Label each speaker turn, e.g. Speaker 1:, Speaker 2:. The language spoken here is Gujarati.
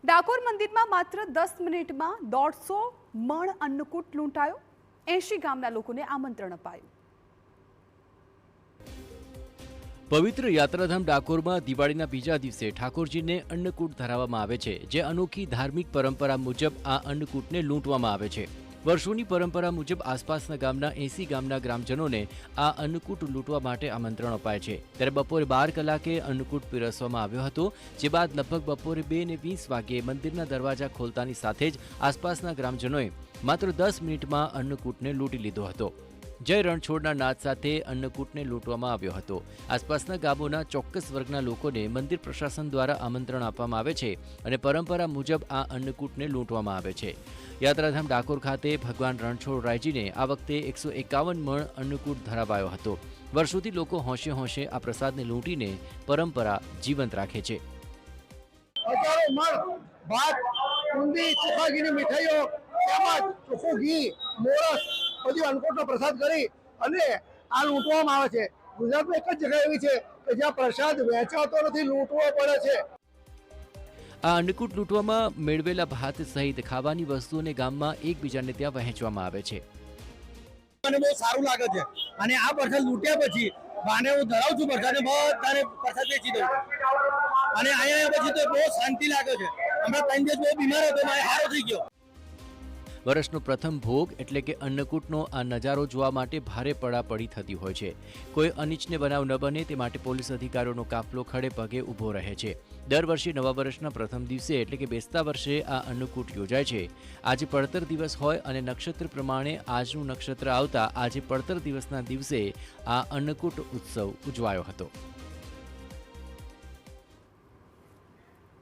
Speaker 1: ડાકોર મંદિરમાં માત્ર 10 મિનિટમાં 150 મણ અન્નકૂટ લૂંટાયો। 80 ગામના લોકોને આમંત્રણ અપાયું।
Speaker 2: પવિત્ર યાત્રાધામ ડાકોરમાં દિવાળીના બીજા દિવસે ઠાકોરજીને અન્નકૂટ ધરાવવામાં આવે છે, જે અનોખી ધાર્મિક પરંપરા મુજબ આ અન્નકૂટને લૂંટવામાં આવે છે। વર્ષોની પરંપરા મુજબ આસપાસના ગામના 80 ગામના ગ્રામજનોને આ અન્નકૂટ લૂંટવા માટે આમંત્રણ અપાય છે। ત્યારે બપોરે 12 કલાકે અન્નકૂટ પીરસવામાં આવ્યો હતો, જે બાદ લગભગ બપોરે 2:20 વાગ્યે મંદિરના દરવાજા ખોલતાની સાથે જ આસપાસના ગ્રામજનોએ માત્ર 10 મિનિટમાં અન્નકૂટને લૂંટી લીધો હતો। જય રણછોડના નાદ સાથે અન્નકૂટને લૂંટવામાં આવ્યો હતો। આસપાસના ગામોના ચોક્કસ વર્ગના લોકોને મંદિર પ્રશાસન દ્વારા આમંત્રણ આપવામાં આવે છે અને પરંપરા મુજબ આ અન્નકૂટને લૂંટવામાં આવે છે। યાત્રાધામ ડાકોર ખાતે ભગવાન રણછોડરાયજીને આ વખતે 151 મણ અન્નકૂટ ધરાવાયો હતો। વર્ષોથી લોકો હોંશે હોંશે આ પ્રસાદને લૂંટીને પરંપરા જીવંત રાખે છે।
Speaker 3: હજારો મણ ભાત, ઊંધી, ચોખા ઘીની મીઠાઈઓ તેમજ ચોખ્ખું ઘી, મોરસ બધી અન્નકૂટનો પ્રસાદ કરી અને આ લૂંટવામાં આવે છે। ગુજરાતમાં એક જ જગ્યા એવી છે કે જ્યાં પ્રસાદ વહેંચાતો નથી, લૂંટવો પડે છે।
Speaker 2: આ અન્નકૂટ લૂંટવામાં મેળવેલા ભાત સહિત ખાવાની વસ્તુઓને ગામમાં એકબીજાને ત્યાં વહેંચવામાં આવે છે।
Speaker 3: મને બહુ સારું લાગે છે અને આ પ્રસાદ લૂંટ્યા પછી બાને હું ધરાવું છું, પ્રસાદ બધાને પ્રસાદ વેચી દઉં અને અહીંયા પછી તો બહુ શાંતિ લાગે છે। હમણાં 3 દિવસ બહુ બીમાર હતો, મારે સારો થઈ ગયો।
Speaker 2: વર્ષનો પ્રથમ ભોગ એટલે કે અન્નકૂટનો આ નજારો જોવા માટે ભારે પડાપડી થતી હોય છે। કોઈ અનિચ્છનીય બનાવ ન બને તે માટે પોલીસ અધિકારીઓનો કાફલો ખડે પગે ઊભો રહે છે। દર વર્ષે નવા વર્ષના પ્રથમ દિવસે એટલે કે બેસતા વર્ષે આ અન્નકૂટ યોજાય છે। આજે પડતર દિવસ હોય અને નક્ષત્ર પ્રમાણે આજનું નક્ષત્ર આવતા આજે પડતર દિવસના દિવસે આ અન્નકૂટ ઉત્સવ ઉજવાયો હતો।